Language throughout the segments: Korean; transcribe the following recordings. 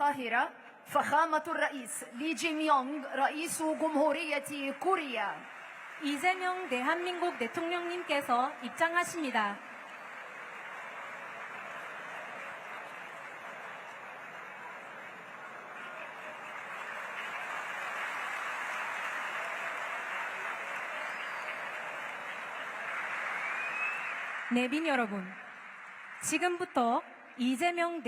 القاهرة فخامة الرئيس 리 지명용 رئيس جمهورية كوريا. 이재명 대한민국 대통령님께서 입장하십니다. 내빈 여러분, 지금부터 이재명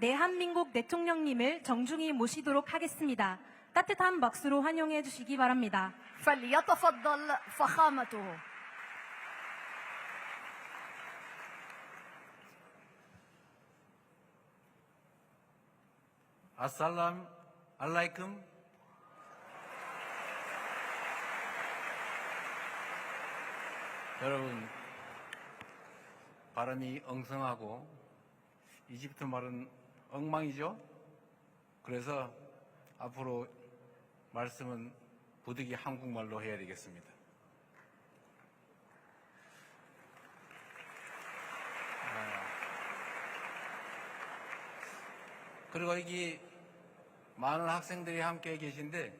대한민국 대통령님을 정중히 모시도록 하겠습니다. 따뜻한 박수로 환영해 주시기 바랍니다. فليتفضل فخامته. 아살람 알라이쿰. 여러분, 발음이 엉성하고 이집트 말은 엉망이죠? 그래서 앞으로 말씀은 부득이 한국말로 해야 되겠습니다. 그리고 여기 많은 학생들이 함께 계신데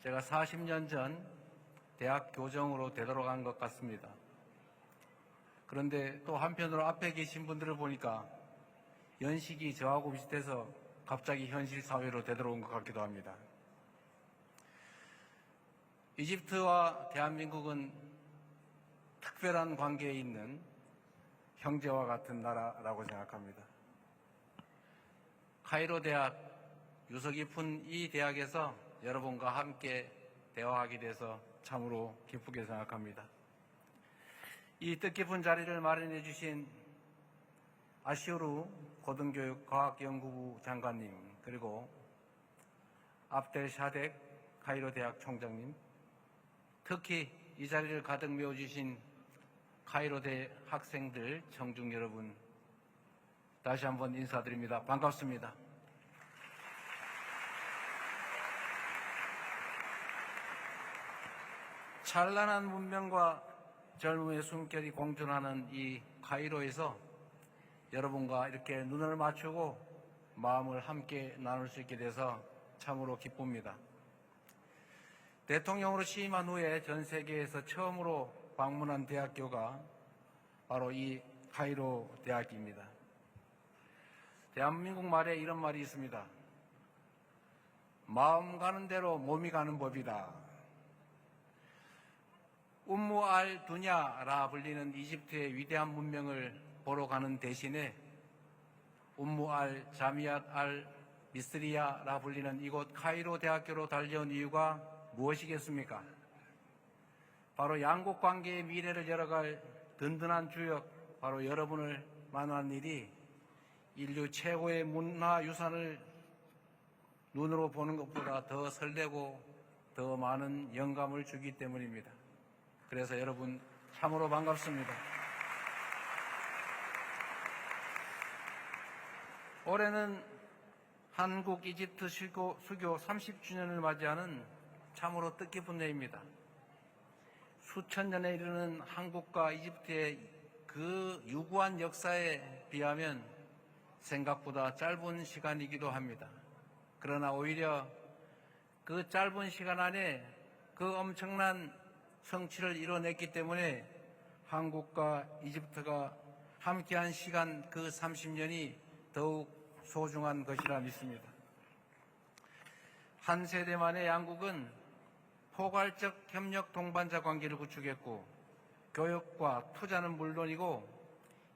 제가 40년 전 대학 교정으로 되돌아간 것 같습니다. 그런데 또 한편으로 앞에 계신 분들을 보니까 연식이 저하고 비슷해서 갑자기 현실 사회로 되돌아온 것 같기도 합니다. 이집트와 대한민국은 특별한 관계에 있는 형제와 같은 나라라고 생각합니다. 카이로 대학, 유서 깊은 이 대학에서 여러분과 함께 대화하게 돼서 참으로 기쁘게 생각합니다. 이 뜻깊은 자리를 마련해 주신 아시오르 고등교육과학연구부 장관님, 그리고 압델 샤덱 카이로 대학 총장님, 특히 이 자리를 가득 메워주신 카이로 대 학생들, 청중 여러분, 다시 한번 인사드립니다. 반갑습니다. 찬란한 문명과 젊음의 숨결이 공존하는 이 카이로에서 여러분과 이렇게 눈을 맞추고 마음을 함께 나눌 수 있게 돼서 참으로 기쁩니다. 대통령으로 취임한 후에 전 세계에서 처음으로 방문한 대학교가 바로 이 카이로 대학입니다. 대한민국 말에 이런 말이 있습니다. 마음 가는 대로 몸이 가는 법이다. 움무 알 두냐라 불리는 이집트의 위대한 문명을 보러 가는 대신에 움무 알 자미앗 알 미스리야라 불리는 이곳 카이로 대학교로 달려온 이유가 무엇이겠습니까? 바로 양국 관계의 미래를 열어갈 든든한 주역, 바로 여러분을 만난 일이 인류 최고의 문화유산을 눈으로 보는 것보다 더 설레고 더 많은 영감을 주기 때문입니다. 그래서 여러분 참으로 반갑습니다. 올해는 한국 이집트 수교 30주년을 맞이하는 참으로 뜻깊은 해입니다. 수천 년에 이르는 한국과 이집트의 그 유구한 역사에 비하면 생각보다 짧은 시간이기도 합니다. 그러나 오히려 그 짧은 시간 안에 그 엄청난 성취를 이뤄냈기 때문에 한국과 이집트가 함께한 시간 그 30년이 더욱 소중한 것이라 믿습니다. 한 세대 만에 양국은 포괄적 협력 동반자 관계를 구축했고 교육과 투자는 물론이고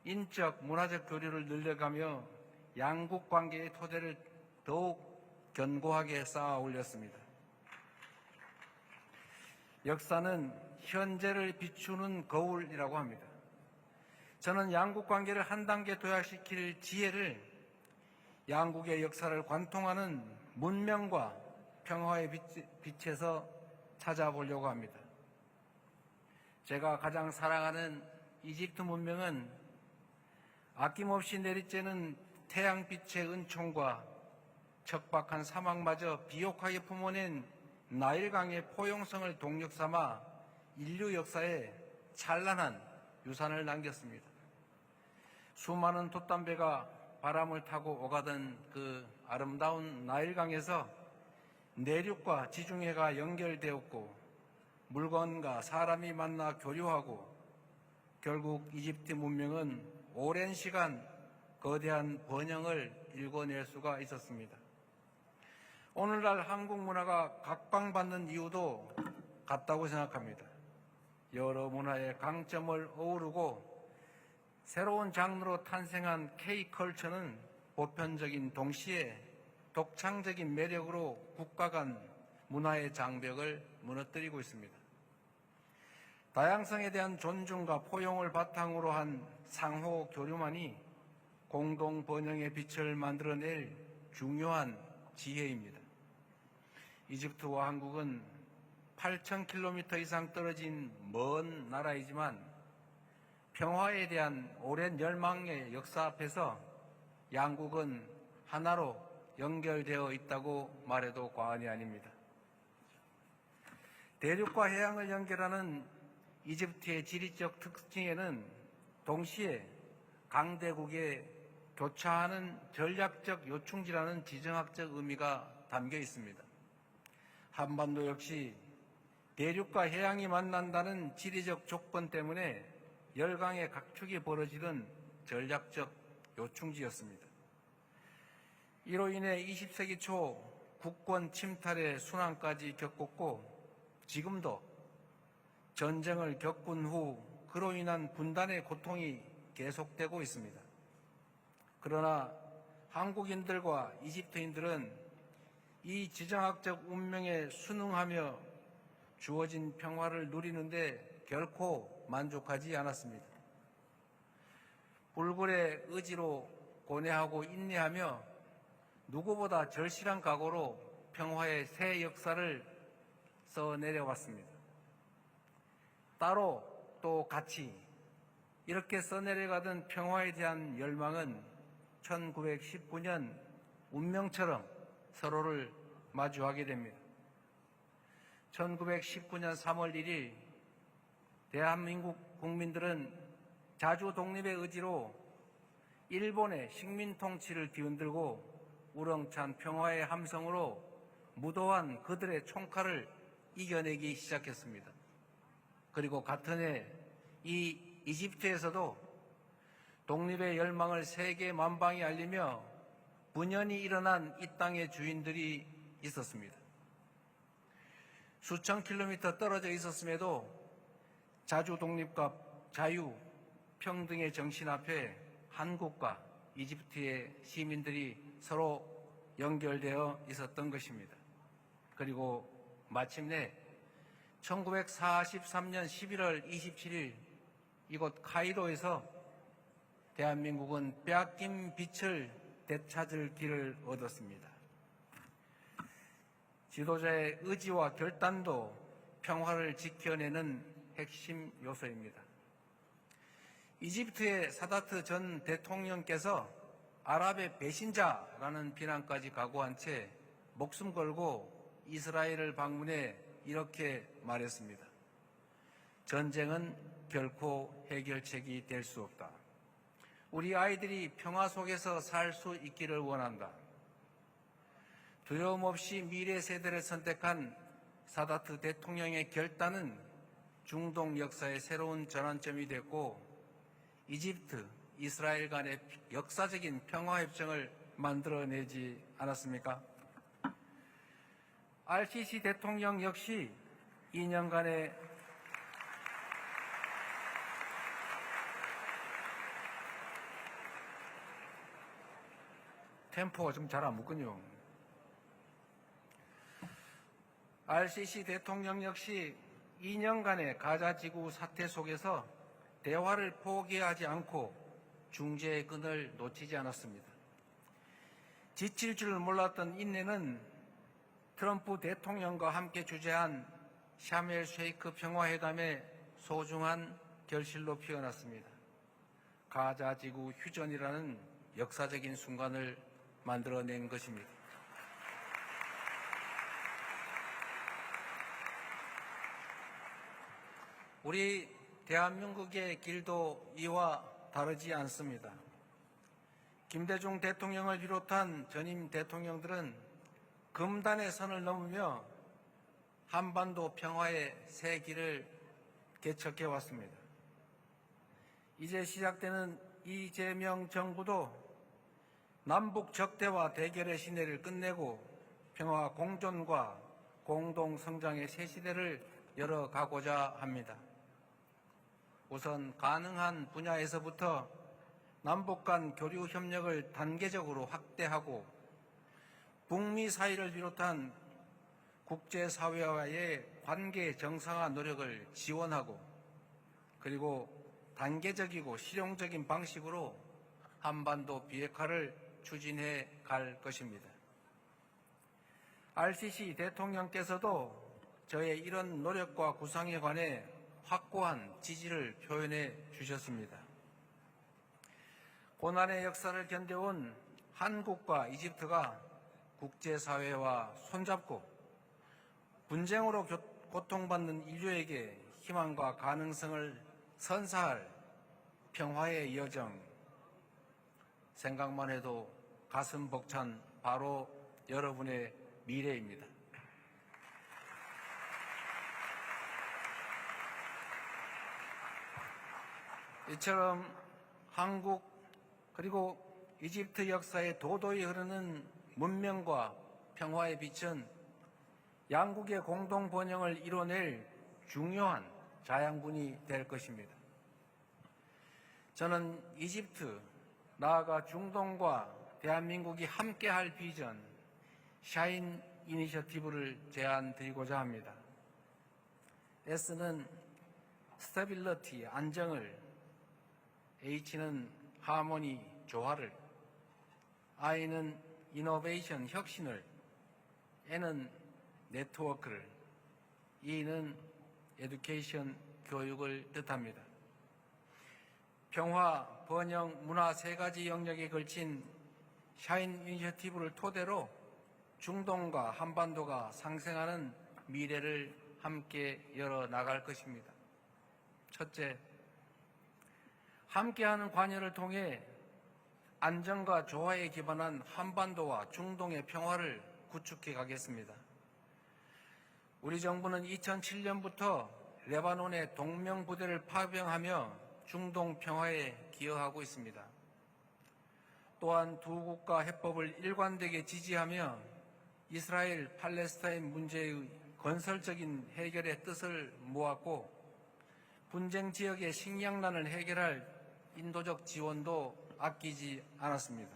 인적, 문화적 교류를 늘려가며 양국 관계의 토대를 더욱 견고하게 쌓아 올렸습니다. 역사는 현재를 비추는 거울이라고 합니다. 저는 양국 관계를 한 단계 도약시킬 지혜를 양국의 역사를 관통하는 문명과 평화의 빛에서 찾아보려고 합니다. 제가 가장 사랑하는 이집트 문명은 아낌없이 내리쬐는 태양빛의 은총과 척박한 사막마저 비옥하게 품어낸 나일강의 포용성을 동력 삼아 인류 역사에 찬란한 유산을 남겼습니다. 수많은 돛담배가 바람을 타고 오가던 그 아름다운 나일강에서 내륙과 지중해가 연결되었고 물건과 사람이 만나 교류하고 결국 이집트 문명은 오랜 시간 거대한 번영을 일궈낼 수가 있었습니다. 오늘날 한국 문화가 각광받는 이유도 같다고 생각합니다. 여러 문화의 강점을 어우르고 새로운 장르로 탄생한 K컬처는 보편적인 동시에 독창적인 매력으로 국가 간 문화의 장벽을 무너뜨리고 있습니다. 다양성에 대한 존중과 포용을 바탕으로 한 상호 교류만이 공동 번영의 빛을 만들어낼 중요한 지혜입니다. 이집트와 한국은 8,000km 이상 떨어진 먼 나라이지만 평화에 대한 오랜 열망의 역사 앞에서 양국은 하나로 연결되어 있다고 말해도 과언이 아닙니다. 대륙과 해양을 연결하는 이집트의 지리적 특징에는 동시에 강대국의 교차하는 전략적 요충지라는 지정학적 의미가 담겨 있습니다. 한반도 역시 대륙과 해양이 만난다는 지리적 조건 때문에 열강의 각축이 벌어지던 전략적 요충지였습니다. 이로 인해 20세기 초 국권 침탈의 순환까지 겪었고 지금도 전쟁을 겪은 후 그로 인한 분단의 고통이 계속되고 있습니다. 그러나 한국인들과 이집트인들은 이 지정학적 운명에 순응하며 주어진 평화를 누리는데 결코 만족하지 않았습니다. 불굴의 의지로 고뇌하고 인내하며 누구보다 절실한 각오로 평화의 새 역사를 써내려왔습니다. 따로 또 같이 이렇게 써내려가던 평화에 대한 열망은 1919년 운명처럼 서로를 마주하게 됩니다. 1919년 3월 1일 대한민국 국민들은 자주 독립의 의지로 일본의 식민 통치를 뒤흔들고 우렁찬 평화의 함성으로 무도한 그들의 총칼을 이겨내기 시작했습니다. 그리고 같은 해 이 이집트에서도 독립의 열망을 세계 만방에 알리며 분연히 일어난 이 땅의 주인들이 있었습니다. 수천 킬로미터 떨어져 있었음에도 자주 독립과 자유, 평등의 정신 앞에 한국과 이집트의 시민들이 서로 연결되어 있었던 것입니다. 그리고 마침내 1943년 11월 27일 이곳 카이로에서 대한민국은 빼앗긴 빛을 되찾을 길을 얻었습니다. 지도자의 의지와 결단도 평화를 지켜내는 핵심 요소입니다. 이집트의 사다트 전 대통령께서 아랍의 배신자라는 비난까지 각오한 채 목숨 걸고 이스라엘을 방문해 이렇게 말했습니다. 전쟁은 결코 해결책이 될 수 없다. 우리 아이들이 평화 속에서 살 수 있기를 원한다. 두려움 없이 미래 세대를 선택한 사다트 대통령의 결단은 중동 역사의 새로운 전환점이 됐고 이집트, 이스라엘 간의 역사적인 평화협정을 만들어내지 않았습니까? RCC 대통령 역시 2년간의 템포가 좀 잘 안 붙군요. RCC 대통령 역시 2년간의 가자지구 사태 속에서 대화를 포기하지 않고 중재의 끈을 놓치지 않았습니다. 지칠 줄 몰랐던 인내는 트럼프 대통령과 함께 주재한 샤멜 쉐이크 평화회담의 소중한 결실로 피어났습니다. 가자지구 휴전이라는 역사적인 순간을 만들어낸 것입니다. 우리 대한민국의 길도 이와 다르지 않습니다. 김대중 대통령을 비롯한 전임 대통령들은 금단의 선을 넘으며 한반도 평화의 새 길을 개척해 왔습니다. 이제 시작되는 이재명 정부도 남북 적대와 대결의 시대를 끝내고 평화 공존과 공동 성장의 새 시대를 열어가고자 합니다. 우선 가능한 분야에서부터 남북 간 교류 협력을 단계적으로 확대하고 북미 사이를 비롯한 국제사회와의 관계 정상화 노력을 지원하고 그리고 단계적이고 실용적인 방식으로 한반도 비핵화를 추진해 갈 것입니다. RCC 대통령께서도 저의 이런 노력과 구상에 관해 확고한 지지를 표현해 주셨습니다. 고난의 역사를 견뎌온 한국과 이집트가 국제사회와 손잡고 분쟁으로 고통받는 인류에게 희망과 가능성을 선사할 평화의 여정, 생각만 해도 가슴 벅찬 바로 여러분의 미래입니다. 이처럼 한국 그리고 이집트 역사에 도도히 흐르는 문명과 평화의 빛은 양국의 공동 번영을 이뤄낼 중요한 자양분이 될 것입니다. 저는 이집트, 나아가 중동과 대한민국이 함께할 비전, 샤인 이니셔티브를 제안드리고자 합니다. S는 스테빌리티, 안정을, H는 하모니, 조화를, I는 이노베이션, 혁신을, N은 네트워크를, E는 에듀케이션, 교육을 뜻합니다. 평화, 번영, 문화 세 가지 영역에 걸친 샤인 이니셔티브를 토대로 중동과 한반도가 상생하는 미래를 함께 열어나갈 것입니다. 첫째, 함께하는 관여를 통해 안정과 조화에 기반한 한반도와 중동의 평화를 구축해 가겠습니다. 우리 정부는 2007년부터 레바논의 동명부대를 파병하며 중동 평화에 기여하고 있습니다. 또한 두 국가 해법을 일관되게 지지하며 이스라엘 팔레스타인 문제의 건설적인 해결의 뜻을 모았고 분쟁 지역의 식량난을 해결할 인도적 지원도 아끼지 않았습니다.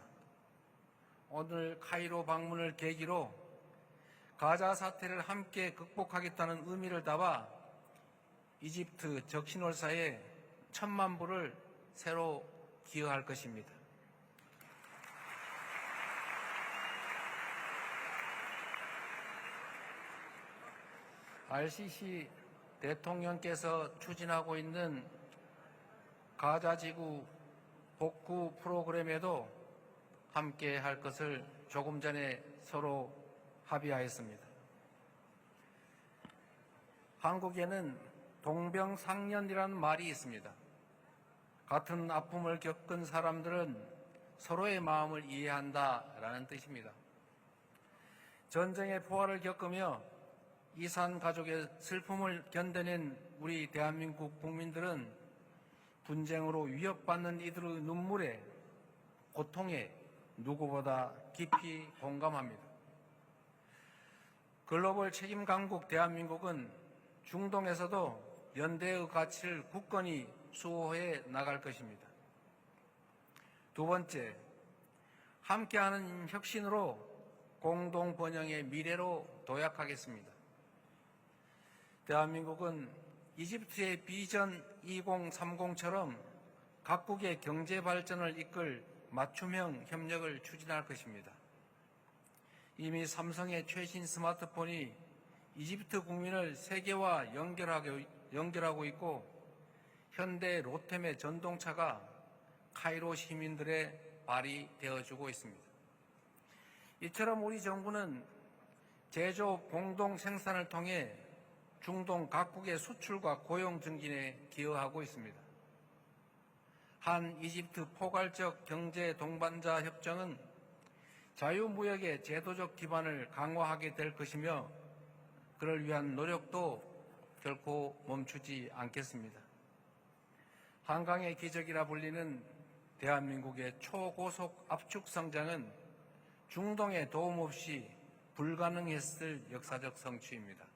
오늘 카이로 방문을 계기로 가자 사태를 함께 극복하겠다는 의미를 담아 이집트 적신월사에 1,000만 불을 새로 기여할 것입니다. RCC 대통령께서 추진하고 있는 가자지구 복구 프로그램에도 함께 할 것을 조금 전에 서로 합의하였습니다. 한국에는 동병상련이라는 말이 있습니다. 같은 아픔을 겪은 사람들은 서로의 마음을 이해한다라는 뜻입니다. 전쟁의 포화를 겪으며 이산 가족의 슬픔을 견뎌낸 우리 대한민국 국민들은 분쟁으로 위협받는 이들의 눈물에, 고통에 누구보다 깊이 공감합니다. 글로벌 책임 강국 대한민국은 중동에서도 연대의 가치를 굳건히 수호해 나갈 것입니다. 두 번째, 함께하는 혁신으로 공동 번영의 미래로 도약하겠습니다. 대한민국은 이집트의 비전 2030처럼 각국의 경제 발전을 이끌 맞춤형 협력을 추진할 것입니다. 이미 삼성의 최신 스마트폰이 이집트 국민을 세계와 연결하고 있고 현대 로템의 전동차가 카이로 시민들의 발이 되어주고 있습니다. 이처럼 우리 정부는 제조업 공동 생산을 통해 중동 각국의 수출과 고용 증진에 기여하고 있습니다. 한 이집트 포괄적 경제 동반자 협정은 자유무역의 제도적 기반을 강화하게 될 것이며 그를 위한 노력도 결코 멈추지 않겠습니다. 한강의 기적이라 불리는 대한민국의 초고속 압축 성장은 중동의 도움 없이 불가능했을 역사적 성취입니다.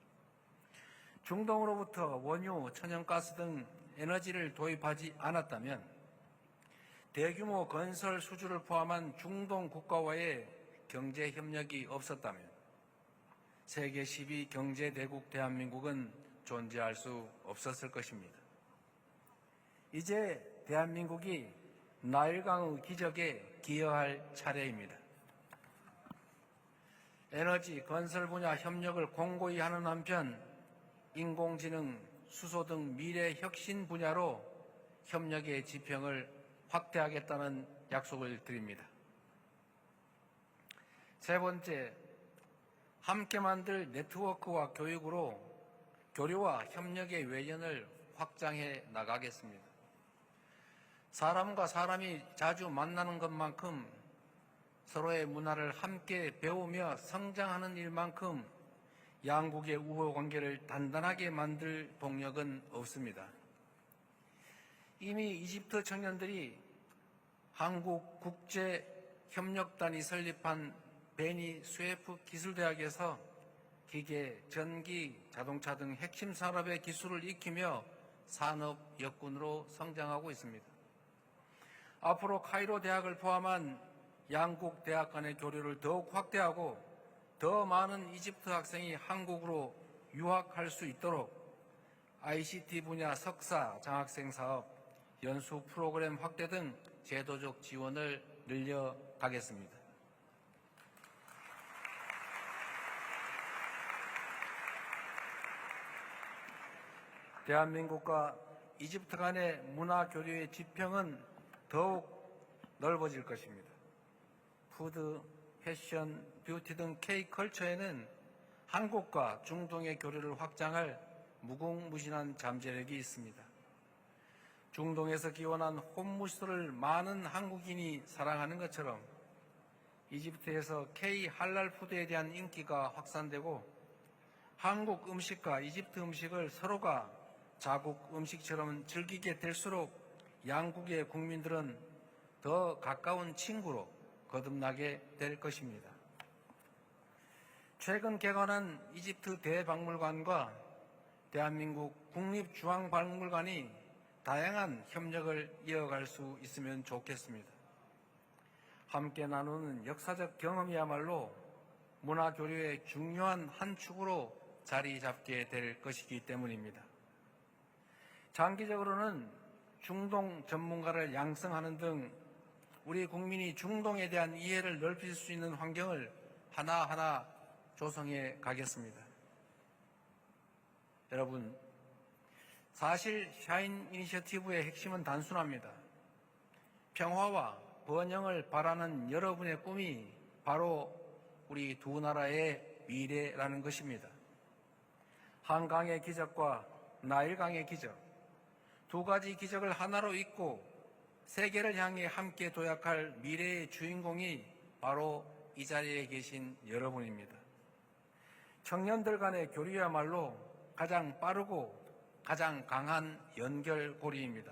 중동으로부터 원유, 천연가스 등 에너지를 도입하지 않았다면 대규모 건설 수주를 포함한 중동 국가와의 경제 협력이 없었다면 세계 10위 경제 대국 대한민국은 존재할 수 없었을 것입니다. 이제 대한민국이 나일강의 기적에 기여할 차례입니다. 에너지, 건설 분야 협력을 공고히 하는 한편 인공지능, 수소 등 미래 혁신 분야로 협력의 지평을 확대하겠다는 약속을 드립니다. 세 번째, 함께 만들 네트워크와 교육으로 교류와 협력의 외연을 확장해 나가겠습니다. 사람과 사람이 자주 만나는 것만큼 서로의 문화를 함께 배우며 성장하는 일만큼 양국의 우호 관계를 단단하게 만들 동력은 없습니다. 이미 이집트 청년들이 한국 국제협력단이 설립한 베니 스웨프 기술대학에서 기계, 전기, 자동차 등 핵심 산업의 기술을 익히며 산업 역군으로 성장하고 있습니다. 앞으로 카이로 대학을 포함한 양국 대학 간의 교류를 더욱 확대하고 더 많은 이집트 학생이 한국으로 유학할 수 있도록 ICT 분야 석사, 장학생 사업, 연수 프로그램 확대 등 제도적 지원을 늘려가겠습니다. 대한민국과 이집트 간의 문화 교류의 지평은 더욱 넓어질 것입니다. 푸드, 패션, 뷰티 등 K컬처에는 한국과 중동의 교류를 확장할 무궁무진한 잠재력이 있습니다. 중동에서 기원한 홈무스를 많은 한국인이 사랑하는 것처럼 이집트에서 K 할랄 푸드에 대한 인기가 확산되고 한국 음식과 이집트 음식을 서로가 자국 음식처럼 즐기게 될수록 양국의 국민들은 더 가까운 친구로 거듭나게 될 것입니다. 최근 개관한 이집트 대박물관과 대한민국 국립중앙박물관이 다양한 협력을 이어갈 수 있으면 좋겠습니다. 함께 나누는 역사적 경험이야말로 문화교류의 중요한 한 축으로 자리 잡게 될 것이기 때문입니다. 장기적으로는 중동 전문가를 양성하는 등 우리 국민이 중동에 대한 이해를 넓힐 수 있는 환경을 하나하나 조성해 가겠습니다. 여러분, 사실 샤인 이니셔티브의 핵심은 단순합니다. 평화와 번영을 바라는 여러분의 꿈이 바로 우리 두 나라의 미래라는 것입니다. 한강의 기적과 나일강의 기적, 두 가지 기적을 하나로 잇고 세계를 향해 함께 도약할 미래의 주인공이 바로 이 자리에 계신 여러분입니다. 청년들 간의 교류야말로 가장 빠르고 가장 강한 연결고리입니다.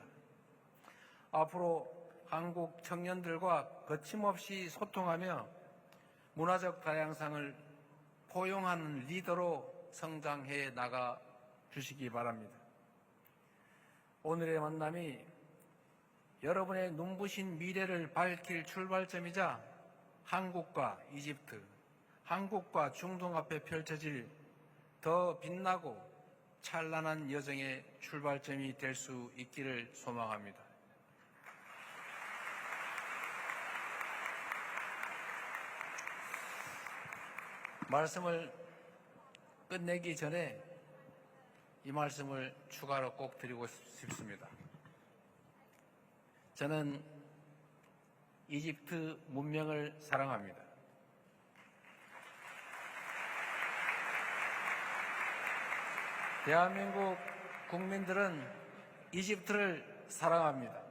앞으로 한국 청년들과 거침없이 소통하며 문화적 다양성을 포용하는 리더로 성장해 나가 주시기 바랍니다. 오늘의 만남이 여러분의 눈부신 미래를 밝힐 출발점이자 한국과 이집트, 한국과 중동 앞에 펼쳐질 더 빛나고 찬란한 여정의 출발점이 될 수 있기를 소망합니다. 말씀을 끝내기 전에 이 말씀을 추가로 꼭 드리고 싶습니다. 저는 이집트 문명을 사랑합니다. 대한민국 국민들은 이집트를 사랑합니다.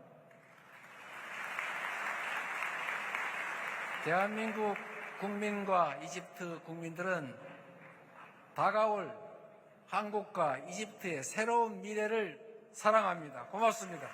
대한민국 국민과 이집트 국민들은 다가올 한국과 이집트의 새로운 미래를 사랑합니다. 고맙습니다.